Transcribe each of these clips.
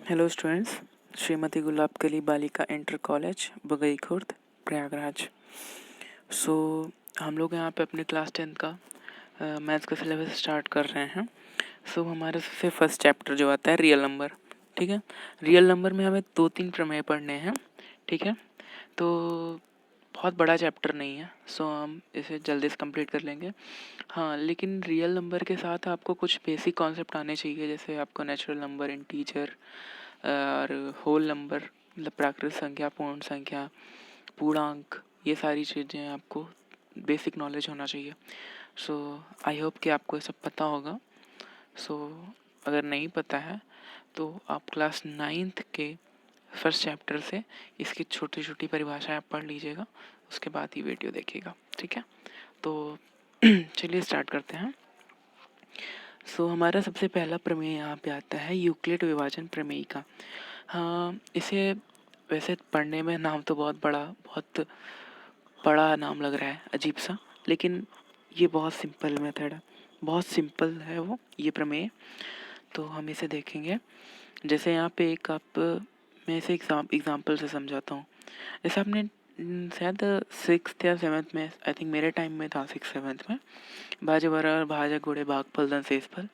Hello students, Shrimati गुलाब कली बालिका inter college Bagai Khurd Prayagraj. हम लोग यहाँ पे अपने क्लास 10 का मैथ्स का सिलेबस स्टार्ट कर रहे हैं। हमारे सबसे फर्स्ट चैप्टर जो आता है रियल नंबर। ठीक है, रियल नंबर में हमें 2-3 प्रमेय पढ़ने हैं। ठीक है, तो बहुत बड़ा चैप्टर नहीं है, हम इसे जल्दी से कंप्लीट कर लेंगे। हाँ, लेकिन रियल नंबर के साथ आपको कुछ बेसिक कॉन्सेप्ट आने चाहिए, जैसे आपको नेचुरल नंबर, इंटीजर और होल नंबर मतलब प्राकृत संख्या, पूर्ण संख्या, पूर्णांक, ये सारी चीज़ें आपको बेसिक नॉलेज होना चाहिए। आई होप कि आपको ये सब पता होगा। अगर नहीं पता है तो आप क्लास 9th के फर्स्ट चैप्टर से इसकी छोटी छोटी परिभाषाएं आप पढ़ लीजिएगा, उसके बाद ही वीडियो देखिएगा। ठीक है, तो चलिए स्टार्ट करते हैं। हमारा सबसे पहला प्रमेय यहाँ पे आता है यूक्लिड विभाजन प्रमेय का। हाँ, इसे वैसे पढ़ने में नाम तो बहुत बड़ा नाम लग रहा है, अजीब सा, लेकिन ये बहुत सिंपल मेथड है, बहुत सिंपल है वो ये प्रमेय। तो हम इसे देखेंगे। जैसे यहाँ पे मैं इसे एग्जाम्पल से समझाता हूँ। जैसे आपने शायद 6th या 7th में, आई थिंक मेरे टाइम में था 6th-7th में, भाज्य बराबर भाजक गुणे भागफल धन शेषफल,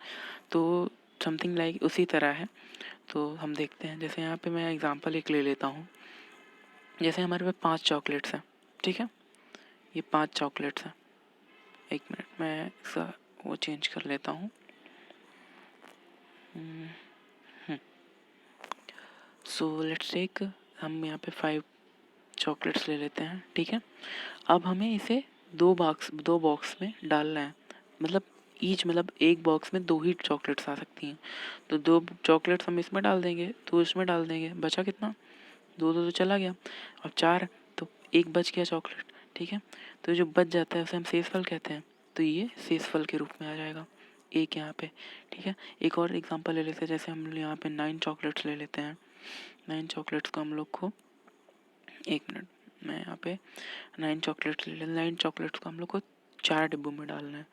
तो समथिंग लाइक उसी तरह है। तो हम देखते हैं। जैसे यहाँ पे मैं एग्जांपल एक ले लेता हूँ। जैसे हमारे पास 5 चॉकलेट्स हैं। ठीक है, ये 5 चॉकलेट्स हैं। एक मिनट, मैं इसका वो चेंज कर लेता हूँ। लेट्स टेक, हम यहाँ पे 5 चॉकलेट्स ले लेते हैं। ठीक है, अब हमें इसे दो बॉक्स में डालना है। मतलब एक बॉक्स में 2 ही चॉकलेट्स आ सकती हैं, तो 2 चॉकलेट्स हम इसमें डाल देंगे, 2 इसमें डाल देंगे, बचा कितना, 2 तो चला गया। अब 4, तो एक बच गया चॉकलेट। ठीक है, तो जो बच जाता है उसे हम शेषफल कहते हैं, तो ये शेषफल के रूप में आ जाएगा एक यहाँ पे। ठीक है, एक और एग्जांपल ले लेते हैं। जैसे हम यहाँ पे 9 चॉकलेट्स ले लेते हैं। 9 चॉकलेट्स को हम लोग को, एक मिनट, मैं यहाँ पे 9 चॉकलेट्स ले लेते हैं। 9 चॉकलेट्स को हम लोग को 4 डिब्बों में डालना है,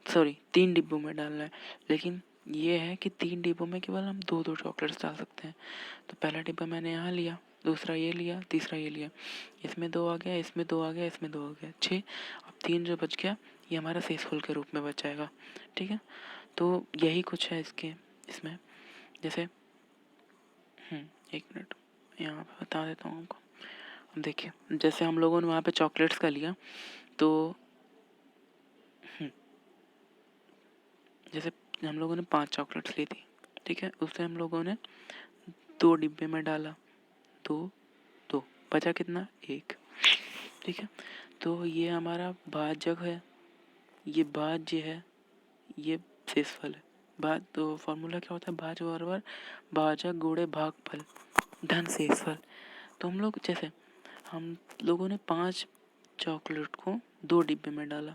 सॉरी 3 डिब्बों में डालना है। लेकिन ये है कि 3 डिब्बों में केवल हम 2-2 चॉकलेट्स डाल सकते हैं। तो पहला डिब्बा मैंने यहाँ लिया, दूसरा ये लिया, तीसरा ये लिया, इसमें 2 आ गया, इसमें 2 आ गया, इसमें 2 आ गया, 6। अब 3 जो बच गया ये हमारा शेषफल के रूप में बच जाएगा। ठीक है, तो यही कुछ है इसमें। जैसे एक मिनट यहाँ पे बता देता हूँ आपको। अब देखिए, जैसे हम लोगों ने वहाँ पे चॉकलेट्स का लिया, तो जैसे हम लोगों ने 5 चॉकलेट्स ली थी। ठीक है, उससे हम लोगों ने 2 डिब्बे में डाला, 2 2 बचा कितना, 1। ठीक है, तो ये हमारा भाजक है, ये भाज्य है, ये शेषफल है। तो फॉर्मूला क्या होता है, भाज्य बराबर भाजक गुणे भागफल धन शेषफल। तो हम लोगों ने 5 चॉकलेट को 2 डिब्बे में डाला,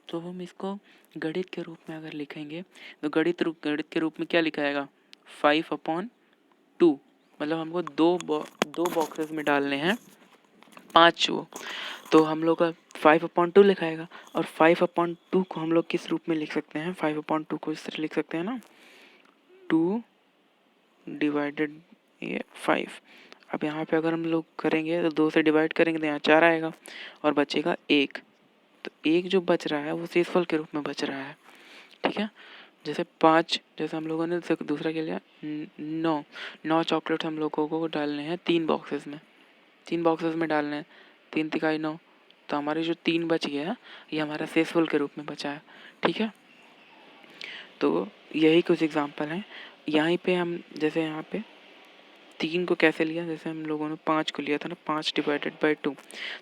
तो हम इसको गणित के रूप में अगर लिखेंगे तो गणित के रूप में क्या लिखा जाएगा, 5/2। मतलब हमको दो बॉक्सेस में डालने हैं 5 वो, तो हम लोग का 5/2 लिखाएगा। और 5/2 को हम लोग किस रूप में लिख सकते हैं, 5/2 को इस तरह लिख सकते हैं ना, 2 डिवाइडेड ये 5। अब यहाँ पे अगर हम लोग करेंगे तो 2 से डिवाइड करेंगे तो यहाँ 4 आएगा और बचेगा 1। तो 1 जो बच रहा है वो शेषफल के रूप में बच रहा है। ठीक है, जैसे 5, जैसे हम लोगों ने दूसरा क्या लिया, 9 चॉकलेट हम लोगों को डालने हैं 3 बॉक्सेस में डालने हैं, 3 तिकाई 9। तो हमारे जो 3 बच गया ये हमारा शेषफल के रूप में बचा है। ठीक है, तो यही कुछ एग्जांपल हैं। यहाँ पे हम जैसे यहाँ पे 3 को कैसे लिया, जैसे हम लोगों ने 5 को लिया था ना, 5/2,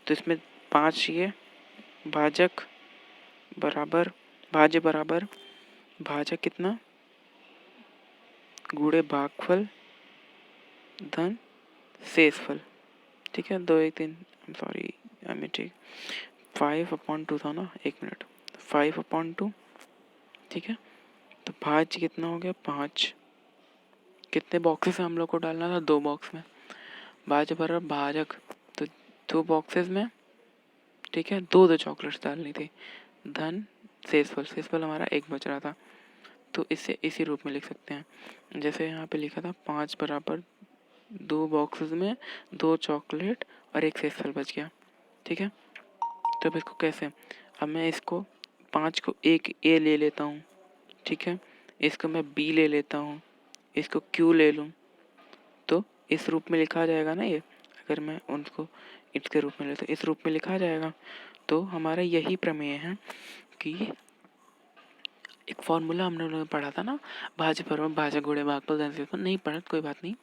तो इसमें 5 ये भाजक बराबर भाज्य बराबर भाजक कितना गुणे भागफल धन शेषफल। ठीक है, 2 1 3, सॉरी ठीक, 5/2 था ना, एक मिनट, 5/2। ठीक है, तो भाज्य कितना हो गया, 5। कितने बॉक्सेस हम लोग को डालना था, 2 बॉक्स में। भाज्य बराबर भाजक, तो 2 बॉक्सेस में, ठीक है, 2 चॉकलेट्स डालनी थी, धन शेषफल हमारा 1 बच रहा था। तो इसे इसी रूप में लिख सकते हैं। जैसे यहाँ पे लिखा था 5 बराबर 2 बॉक्सेस में 2 चॉकलेट और 1 सेब बच गया। ठीक है, तो अब इसको कैसे, अब मैं इसको 5 को एक ए ले लेता हूँ। ठीक है, इसको मैं बी ले लेता हूँ, इसको क्यू ले लूँ, तो इस रूप में लिखा जाएगा ना। ये अगर मैं उनको इसके रूप में ले तो इस रूप में लिखा जाएगा। तो हमारा यही प्रमेय है कि एक फॉर्मूला हमने लोगों ने पढ़ा था ना, भाज्य परवम भाज्य गुणे भागफल धन, नहीं पढ़ा कोई बात नहीं,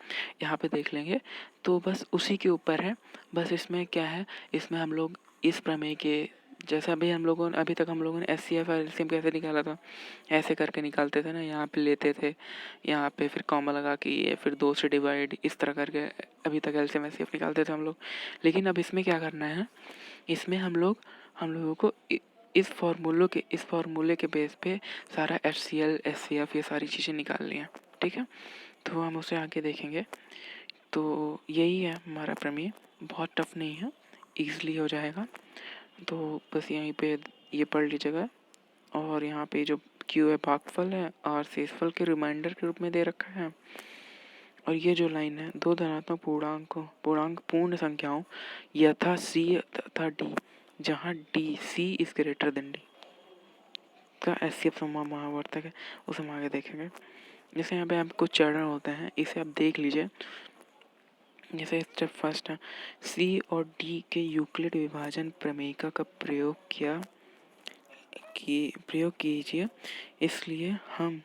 यहाँ पे देख लेंगे। तो बस उसी के ऊपर है। बस इसमें क्या है, इसमें हम लोग इस प्रमेय के जैसे अभी हम लोगों ने अभी तक हम लोगों ने एचसीएफ और एलसीएम कैसे निकाला था, ऐसे करके निकालते थे ना। यहाँ पे लेते थे, यहाँ पे फिर कॉमा लगा के ये, फिर 2 से डिवाइड, इस तरह करके अभी तक एलसीएम एचसीएफ निकालते थे हम लोग। लेकिन अब इसमें क्या करना है, इसमें हम लोगों को इस फार्मूले के बेस पे सारा HCl HCF ये सारी चीज़ें निकालनी है। ठीक है, तो हम उसे आगे देखेंगे। तो यही है हमारा प्रमेय, बहुत टफ नहीं है, ईजिली हो जाएगा। तो बस यहीं पे ये पढ़ लीजिएगा। और यहाँ पे जो Q है भागफल है, R शेषफल के रिमाइंडर के रूप में दे रखा है। और ये जो लाइन है, 2 धनात्मक पूर्णांक पूर्ण संख्याओं यथा C तथा D, जहाँ C is greater than D का HCF महावर्तक है, उसे हम आगे देखेंगे। जैसे यहाँ पे आप कुछ चरण होते हैं, इसे आप देख लीजिए। जैसे स्टेप फर्स्ट है, C और D के यूक्लिड विभाजन प्रमेयिका का प्रयोग कीजिए। इसलिए हम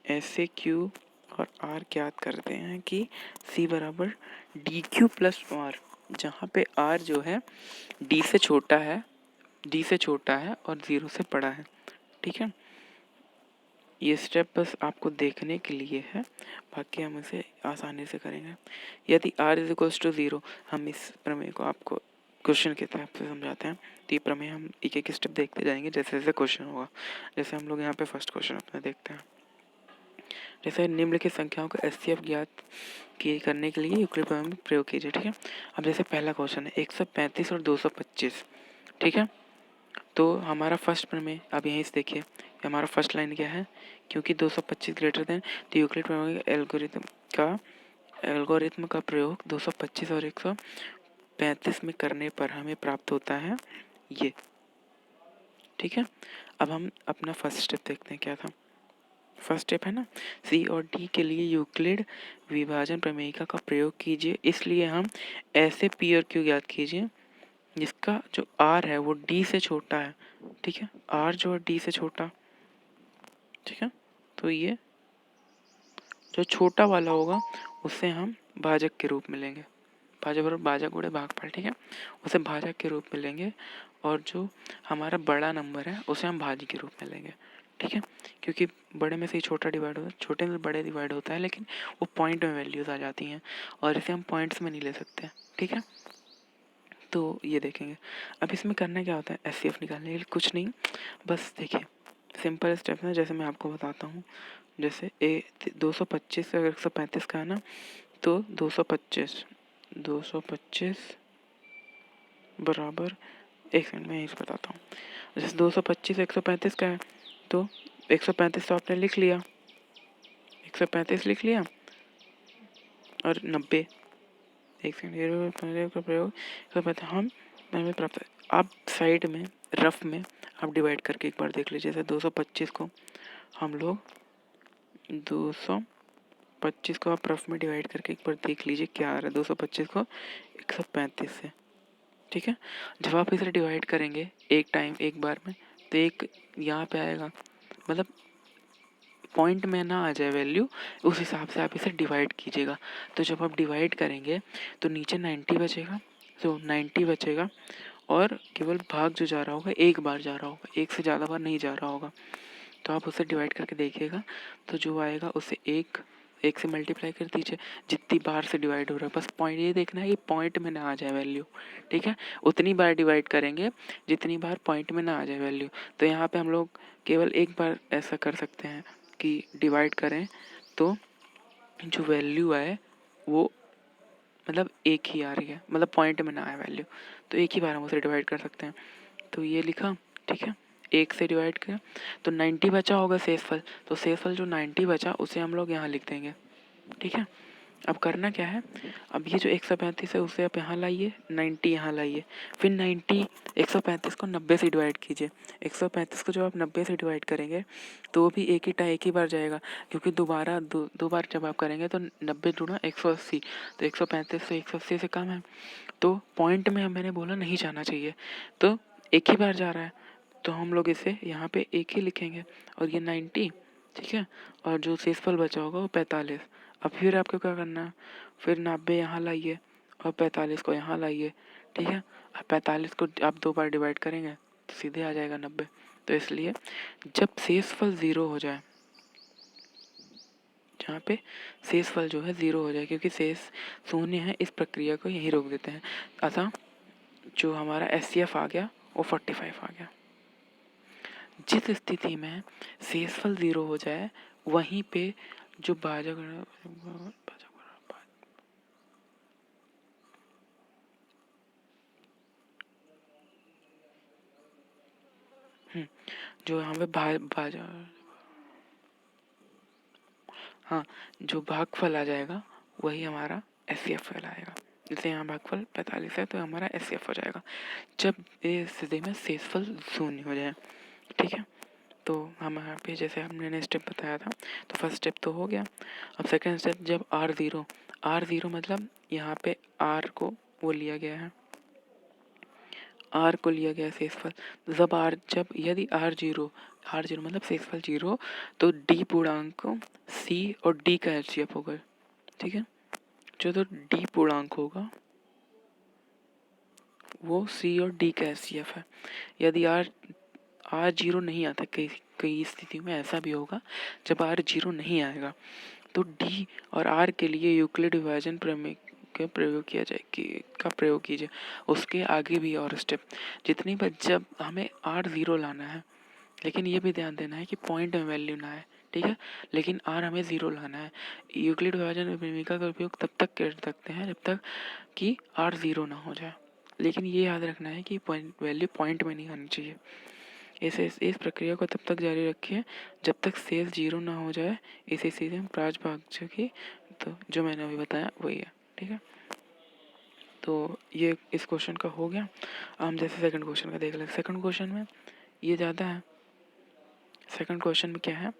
ऐसे Q और R ज्ञात करते हैं कि C बराबर DQ प्लस R, जहाँ पे R जो है D से छोटा है और 0 से बड़ा है। ठीक है, ये स्टेप बस आपको देखने के लिए है, बाकी हम इसे आसानी से करेंगे। यदि R इज इक्वल्स टू 0, हम इस प्रमेय को आपको क्वेश्चन के तहत से समझाते हैं। तो ये प्रमेय हम एक एक स्टेप देखते जाएंगे जैसे जैसे क्वेश्चन होगा। जैसे हम लोग यहाँ पे फर्स्ट क्वेश्चन अपना देखते हैं। जैसे निम्नलिखित संख्याओं का HCF ज्ञात करने के लिए यूक्लिड प्रमेय में प्रयोग कीजिए। ठीक है, अब जैसे पहला क्वेश्चन है 135 और 225। ठीक है, तो हमारा फर्स्ट प्रमेय अब यहीं से देखिए, हमारा फर्स्ट लाइन क्या है, क्योंकि 225 ग्रेटर देन, तो यूक्लिड प्रमेय एल्गोरिथम का प्रयोग 225 और 135 में करने पर हमें प्राप्त होता है ये। ठीक है, अब हम अपना फर्स्ट स्टेप देखते हैं क्या था। फर्स्ट स्टेप है ना, सी और डी के लिए यूक्लिड विभाजन प्रमेयिका का प्रयोग कीजिए। इसलिए हम ऐसे पी और क्यू ज्ञात कीजिए जिसका जो आर है वो डी से छोटा है। ठीक है, आर जो है डी से छोटा। ठीक है, तो ये जो छोटा वाला होगा उसे हम भाजक के रूप में लेंगे, भाजक बराबर भाजक गुणे भागफल। ठीक है, उसे भाजक के रूप में लेंगे, और जो हमारा बड़ा नंबर है उसे हम भाज्य के रूप में लेंगे। ठीक है, क्योंकि बड़े में से ही छोटा डिवाइड होता है, छोटे में बड़े डिवाइड होता है, लेकिन वो पॉइंट में वैल्यूज आ जाती हैं और इसे हम पॉइंट्स में नहीं ले सकते। ठीक है, तो ये देखेंगे। अब इसमें करना क्या होता है, HCF निकालने के लिए कुछ नहीं, बस देखिए सिंपल स्टेप है। जैसे मैं आपको बताता हूँ, जैसे 225 अगर 135 का है ना, तो 225 बराबर, एक सेकंड में यही से बताता हूँ। जैसे 225 135 का है, तो 135 तो आपने लिख लिया, 135 लिख लिया, और 90, एक सेकंड का प्रयोग हम प्राप्त। आप साइड में रफ में आप डिवाइड करके एक बार देख लीजिए। जैसे 225 को हम लोग 225 को आप रफ में डिवाइड करके एक बार देख लीजिए क्या आ रहा है 225 को 135 से। ठीक है, जब आप इसे डिवाइड करेंगे एक बार में, तो एक यहाँ पे आएगा, मतलब पॉइंट में ना आ जाए वैल्यू, उस हिसाब से आप इसे डिवाइड कीजिएगा। तो जब आप डिवाइड करेंगे तो नीचे 90 बचेगा, तो 90 बचेगा, और केवल भाग जो जा रहा होगा एक बार जा रहा होगा, एक से ज़्यादा बार नहीं जा रहा होगा। तो आप उसे डिवाइड करके देखिएगा, तो जो आएगा उसे एक से मल्टीप्लाई कर दीजिए, जितनी बार से डिवाइड हो रहा है। बस पॉइंट ये देखना है कि पॉइंट में ना आ जाए वैल्यू। ठीक है, उतनी बार डिवाइड करेंगे जितनी बार पॉइंट में ना आ जाए वैल्यू। तो यहाँ पे हम लोग केवल एक बार ऐसा कर सकते हैं कि डिवाइड करें तो जो वैल्यू आए वो मतलब एक ही आ रही है, मतलब पॉइंट में ना आए वैल्यू, तो एक ही बार हम उसे डिवाइड कर सकते हैं। तो ये लिखा। ठीक है, 1 से डिवाइड किया तो 90 बचा होगा शेषफल, तो शेषफल जो 90 बचा उसे हम लोग यहाँ लिख देंगे। ठीक है, अब करना क्या है, अब ये जो 135 है उसे आप यहाँ लाइए, 90 यहाँ लाइए, फिर 90 135 को 90 से डिवाइड कीजिए। 135 को जब आप 90 से डिवाइड करेंगे तो वो भी एक ही बार जाएगा, क्योंकि दोबारा दो बार जब आप करेंगे तो 90 दूना 180, तो 135 से 180 से कम है, तो पॉइंट में मैंने बोला नहीं जाना चाहिए, तो एक ही बार जा रहा है, तो हम लोग इसे यहाँ पे एक ही लिखेंगे और ये 90। ठीक है, और जो शेषफल बचा होगा वो 45। अब फिर आपको क्या करना है, फिर 90 यहाँ लाइए और 45 को यहाँ लाइए। ठीक है, अब 45 को आप 2 बार डिवाइड करेंगे तो सीधे आ जाएगा 90। तो इसलिए जब शेषफल 0 हो जाए, जहाँ पे शेषफल जो है 0 हो जाए, क्योंकि शेष शून्य है, इस प्रक्रिया को यहीं रोक देते हैं। अतः जो हमारा SCF आ गया वो 45 आ गया। जिस स्थिति में शेषफल 0 हो जाए वहीं पे जो भाजक जो यहाँ पे हाँ, जो भागफल आ जाएगा वही हमारा SCF कहलाएगा। जैसे यहाँ भागफल 45 है तो हमारा SCF हो जाएगा जब इस स्थिति में शेषफल शून्य हो जाए। ठीक है, तो हम यहाँ पे जैसे हमने स्टेप बताया था, तो फर्स्ट स्टेप तो हो गया। अब सेकंड स्टेप, जब R0 मतलब यहाँ पे R को वो लिया गया है, R को लिया गया शेषफल, जब यदि R0 मतलब शेषफल 0, तो D पूर्णांक C और D का HCF होगा। ठीक है, जो तो D पूर्णांक होगा वो C और D का HCF है। यदि R 0 नहीं आता, कई स्थिति में ऐसा भी होगा जब R 0 नहीं आएगा तो D और R के लिए यूक्लिड विभाजन प्रमेय का प्रयोग कीजिए। उसके आगे भी और स्टेप जितनी बार जब हमें R 0 लाना है, लेकिन ये भी ध्यान देना है कि पॉइंट में वैल्यू ना है। ठीक है, लेकिन R हमें 0 लाना है। यूक्लिड विभाजन प्रमेय का उपयोग तब तक कर सकते हैं जब तक कि R 0 ना हो जाए, लेकिन ये याद रखना है कि वैल्यू पॉइंट में नहीं आनी चाहिए। इस प्रक्रिया को तब तक जारी रखिए जब तक शेष 0 ना हो जाए। इसी स्थिति में प्राचभाज्य की, तो जो मैंने अभी बताया वही है। ठीक है, तो ये इस क्वेश्चन का हो गया। हम जैसे सेकंड क्वेश्चन का देख लेते। सेकंड क्वेश्चन में ये ज़्यादा है। सेकंड क्वेश्चन में क्या है,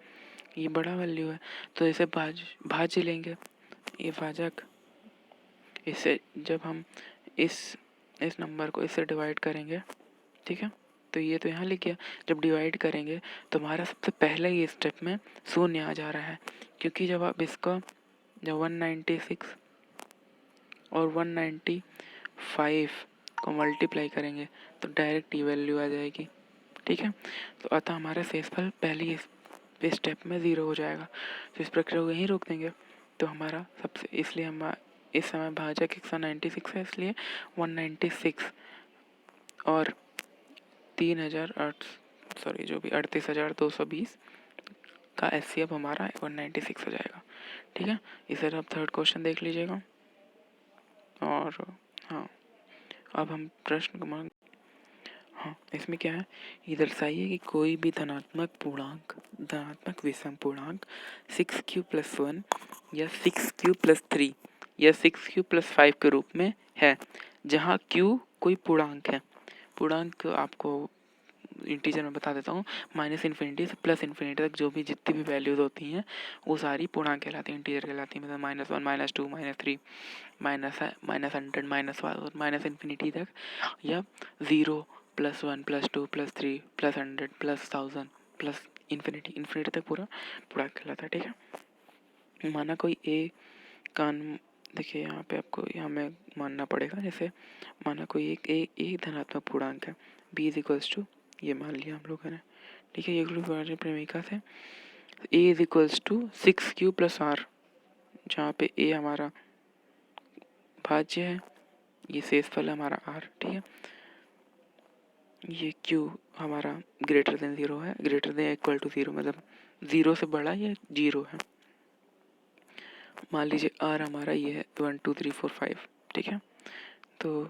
ये बड़ा वैल्यू है तो इसे भाज्य लेंगे, ये भाजक। इससे जब हम इस नंबर को इससे डिवाइड करेंगे, ठीक है, तो ये तो यहाँ लिख गया। जब डिवाइड करेंगे तो हमारा सबसे पहले ही स्टेप में शून्य आ जा रहा है, क्योंकि जब आप इसका जब 196 और 195 को मल्टीप्लाई करेंगे तो डायरेक्ट ये वैल्यू आ जाएगी। ठीक है, तो अतः हमारा शेषफल पहली स्टेप में 0 हो जाएगा, तो इस प्रक्रिया को यहीं रोक देंगे। तो हमारा सबसे, इसलिए हम इस समय भाजक 196 है, इसलिए 196 और 38,220 का SCF हमारा 196 हो जाएगा। ठीक है, इसे आप थर्ड क्वेश्चन देख लीजिएगा। और हाँ, अब हम प्रश्न क्रमांक, हाँ, इसमें क्या है, ये दर्शाइए कि कोई भी धनात्मक विषम पूर्णांक 6q+1 या 6q+3 या 6q+5 के रूप में है, जहाँ q कोई पूर्णांक है। पूर्णांक आपको इंटीजर में बता देता हूँ, -∞ से +∞ तक जो भी जितनी भी वैल्यूज होती हैं वो सारी पूर्णांक कहलाती हैं, इंटीजर कहलाती हैं। मतलब -1 -2 -3 -100 -1 तक, या 0 +1 +2 +3 +100 +1000 +∞ तक पूरा पूर्णांक कहलाता है। ठीक है, माना कोई देखिए यहाँ पे आपको हमें मानना पड़ेगा, जैसे माना कोई एक धनात्मक पूर्णांक है b = ये मान लिया हम लोगों ने। ठीक है, ये प्रेमिका से a = 6q+r, जहाँ पे a हमारा भाज्य है, ये शेषफल है हमारा r। ठीक है, ये q हमारा >0 है, > 0 मतलब 0 से बड़ा या 0 है। मान लीजिए r हमारा ये है 1 2 3 4 5। ठीक है, तो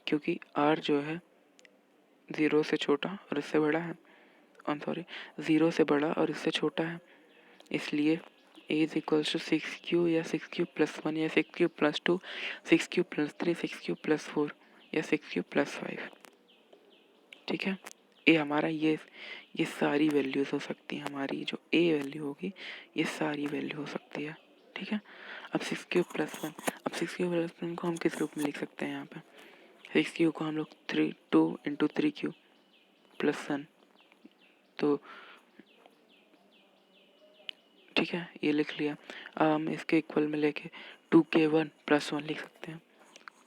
क्योंकि r जो है 0 से छोटा और इससे बड़ा है, सॉरी 0 से बड़ा और इससे छोटा है, इसलिए a is equals to 6q या 6q+1 या 6q+2, 6q+3, 6q+4 या 6q+5। ठीक है, ए हमारा ये सारी वैल्यूज़ हो सकती हैं, हमारी जो ए वैल्यू होगी ये सारी वैल्यू हो सकती है। ठीक है, अब 6q+1, अब 6q+1 को हम किस रूप में लिख सकते हैं? यहाँ पे 6q को हम लोग 2 × 3q+1, तो ठीक है ये लिख लिया। अब हम इसके इक्वल में लेके 2k1+1 लिख सकते हैं।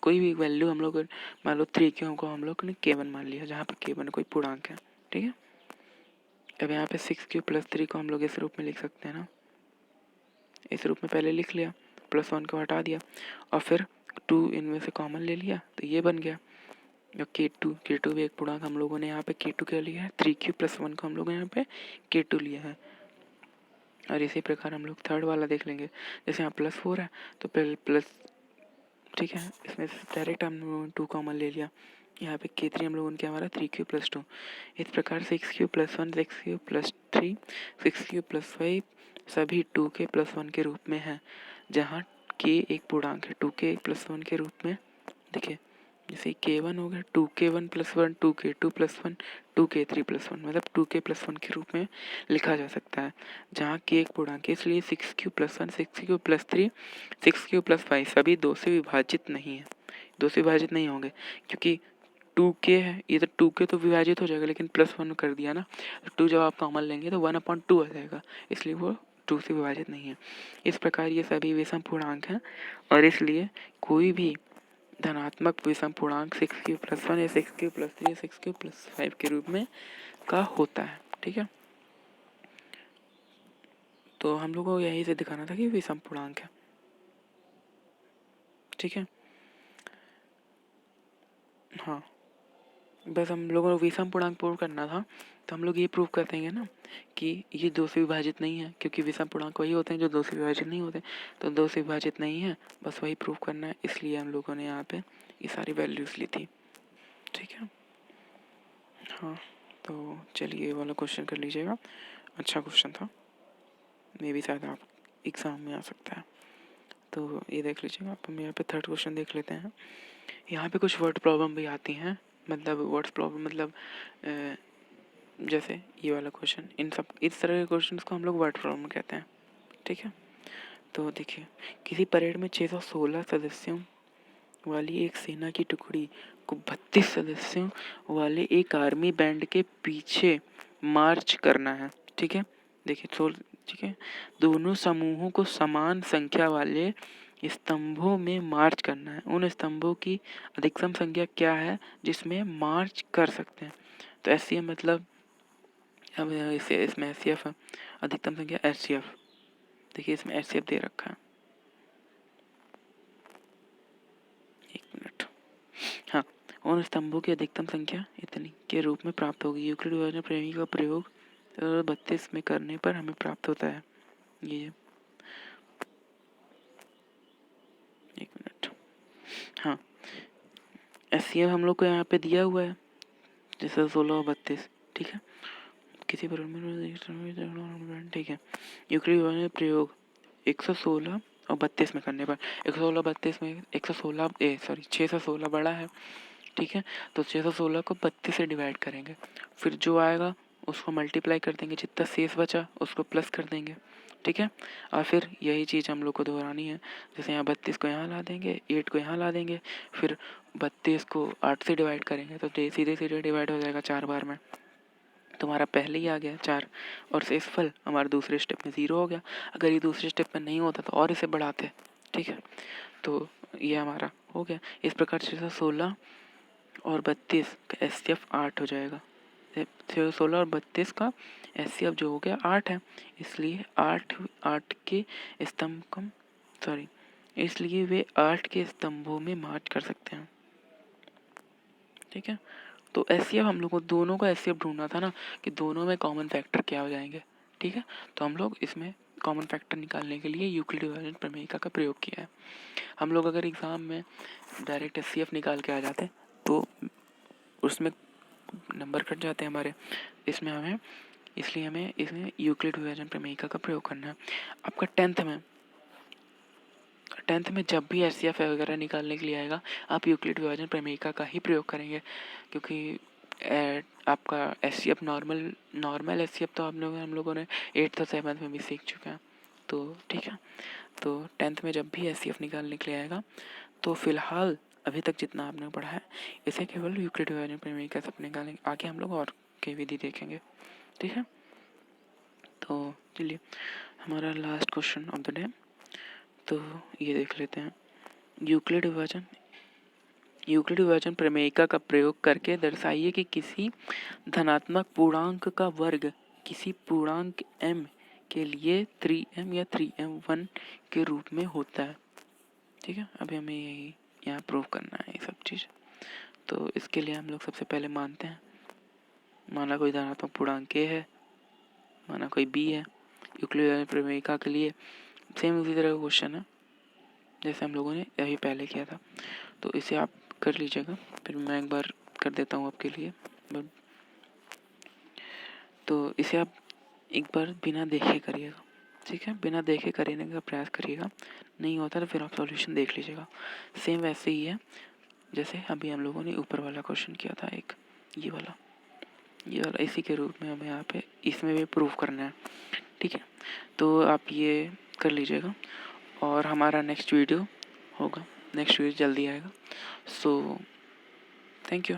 कोई भी वैल्यू हम लोग मान लो 3q को हम लोग ने k1 मान लिया, जहाँ पे k1 कोई पूर्णांक है। ठीक है, अब यहाँ पे 6q+3 को हम लोग इस रूप में लिख सकते हैं ना, इस रूप में पहले लिख लिया, +1 को हटा दिया और फिर 2 इनमें से कॉमन ले लिया तो ये बन गया। और k2 भी एक पूर्णांक हम लोगों ने यहाँ पे k2 क्या लिया है, 3q+1 को हम लोगों ने यहाँ पे k2 लिया है। और इसी प्रकार हम लोग थर्ड वाला देख लेंगे, जैसे यहाँ +4 है तो पहले प्लस, ठीक है, इसमें डायरेक्ट हम लोगों ने 2 कॉमन ले लिया, यहाँ पे k3 हम लोगों ने क्या हमारा 3q+2। इस प्रकार 6q+1, 6q+3, 6q+5 सभी 2k+1 के रूप में है, जहाँ k एक पूर्णांक है 2k+1 के रूप में। देखिए जैसे k1 हो गया 2k1+1, 2k2+1, 2k3+1, मतलब 2k+1 के रूप में लिखा जा सकता है, जहाँ k एक पूर्णांक है, इसलिए 6q+1, 6q+3, 6q+5 सभी 2 से विभाजित नहीं है, 2 से विभाजित नहीं होंगे, क्योंकि 2k है, ये तो 2k तो विभाजित हो जाएगा, लेकिन +1 कर दिया ना, 2 जब आप कॉमन लेंगे तो 1/2 आ जाएगा, इसलिए वो 2 से विभाजित नहीं है। इस प्रकार ये सभी विषम पूर्णांक हैं और इसलिए कोई भी धनात्मक विषम पूर्णांक 6q+1 या 6q+3 या 6q+5 के रूप में का होता है। ठीक है, तो हम लोगों को यही से दिखाना था कि विषम पूर्णांक है। ठीक है, हाँ, बस हम लोगों को विषम पूर्णांक प्रूव करना था, तो हम लोग ये प्रूव कर देंगे ना कि ये 2 से विभाजित नहीं है, क्योंकि विषम पूर्णांक वही होते हैं जो 2 से विभाजित नहीं होते, तो 2 से विभाजित नहीं है, बस वही प्रूव करना है, इसलिए हम लोगों ने यहाँ पे ये सारी वैल्यूज़ ली थी। ठीक है, हाँ, तो चलिए ये वाला क्वेश्चन कर लीजिएगा, अच्छा क्वेश्चन था, मे भी शायद आप एग्ज़ाम में आ सकता है, तो ये देख लीजिएगा। आप हम यहाँ पे थर्ड क्वेश्चन देख लेते हैं। यहाँ पे कुछ वर्ड प्रॉब्लम भी आती हैं, मतलब वर्ड्स प्रॉब्लम मतलब जैसे ये वाला क्वेश्चन, इन सब इस तरह के क्वेश्चंस को हम लोग वर्ड प्रॉब्लम कहते हैं। ठीक है, तो देखिए किसी परेड में 616 सदस्यों वाली एक सेना की टुकड़ी को 32 सदस्यों वाले एक आर्मी बैंड के पीछे मार्च करना है। ठीक है, देखिए ठीक है, दोनों समूहों को समान संख्या वाले स्तंभों में मार्च करना है। उन स्तंभों की अधिकतम संख्या क्या है जिसमें मार्च कर सकते हैं? तो ऐसी मतलब अब इसे इसमें SCF है, अधिकतम संख्या SCF, देखिए इसमें SCF दे रखा है, एक मिनट, हाँ, उन स्तंभों की अधिकतम संख्या इतनी के रूप में प्राप्त होगी। यूक्लिड विभाजन प्रमेय का प्रयोग 32 में करने पर हमें प्राप्त होता है ये, एक मिनट, हाँ, SCF हम लोग को यहाँ पे दिया हुआ है, जैसे 16 और 32। ठीक है, किसी पर ठीक है, यूक्लिड विभाजन प्रयोग 116 और 32 में करने पर 116 32 में 616 बड़ा है। ठीक है, तो 616 को 32 से डिवाइड करेंगे, फिर जो आएगा उसको मल्टीप्लाई कर देंगे, जितना शेष बचा उसको प्लस कर देंगे। ठीक है, और फिर यही चीज़ हम लोग को दोहरानी है, जैसे यहाँ 32 को यहाँ ला देंगे, 8 को यहाँ ला देंगे, फिर 32 को 8 से डिवाइड करेंगे तो सीधे सीधे डिवाइड हो जाएगा 4 बार में, तुम्हारा पहले ही आ गया 4, और शेषफल हमारे दूसरे स्टेप में 0 हो गया। अगर ये दूसरे स्टेप में नहीं होता तो और इसे बढ़ाते। ठीक है, तो ये हमारा हो गया। इस प्रकार 616 और 32 का SCF 8 हो जाएगा। 616 और 32 का SCF जो हो गया 8 है, इसलिए 8 के स्तंभ कम इसलिए वे 8 के स्तंभों में मार्च कर सकते हैं। ठीक है, तो SCF हम लोग को दोनों का SCF ढूंढना था ना कि दोनों में कॉमन फैक्टर क्या हो जाएंगे। ठीक है, तो हम लोग इसमें कॉमन फैक्टर निकालने के लिए यूक्लिड विभाजन प्रमेय का प्रयोग किया है। हम लोग अगर एग्ज़ाम में डायरेक्ट SCF निकाल के आ जाते तो उसमें नंबर कट जाते हैं हमारे, इसमें हमें इसलिए हमें इसमें यूक्लिड विभाजन प्रमेयिका का प्रयोग करना है। आपका टेंथ में जब भी एचसीएफ वगैरह निकालने के लिए आएगा आप यूक्लिड विभाजन प्रमेयिका का ही प्रयोग करेंगे, क्योंकि आपका एचसीएफ नॉर्मल एचसीएफ तो हम लोगों ने 8th और 7th में भी सीख चुके हैं। तो ठीक है, तो 10th में जब भी एचसीएफ निकालने के लिए आएगा तो फिलहाल अभी तक जितना आपने पढ़ा है इसे केवल यूक्लिड विभाजन प्रमेयिका से निकालेंगे, आगे हम लोग और की विधि देखेंगे। ठीक है, तो चलिए हमारा last question of the day, तो ये देख लेते हैं। यूक्लिड विभाजन प्रमेयिका का प्रयोग करके दर्शाइए कि किसी धनात्मक पूर्णांक का वर्ग किसी पूर्णांक m के लिए 3m या 3m1 के रूप में होता है। ठीक है, अभी हमें यही यहाँ प्रूव करना है ये सब चीज़। तो इसके लिए हम लोग सबसे पहले मानते हैं, माना कोई धनात्मक पूर्णांक a है, माना कोई b है। यूक्लिड प्रमेयिका के लिए सेम उसी तरह का क्वेश्चन है जैसे हम लोगों ने अभी पहले किया था, तो इसे आप कर लीजिएगा, फिर मैं एक बार कर देता हूँ आपके लिए। तो इसे आप एक बार बिना देखे करिएगा, ठीक है, बिना देखे करने का प्रयास करिएगा, नहीं होता तो फिर आप सॉल्यूशन देख लीजिएगा। सेम वैसे ही है जैसे अभी हम लोगों ने ऊपर वाला क्वेश्चन किया था, एक ये वाला इसी के रूप में हमें यहाँ पे इसमें भी प्रूफ करना है। ठीक है, तो आप ये कर लीजिएगा और हमारा नेक्स्ट वीडियो जल्दी आएगा। So thank you.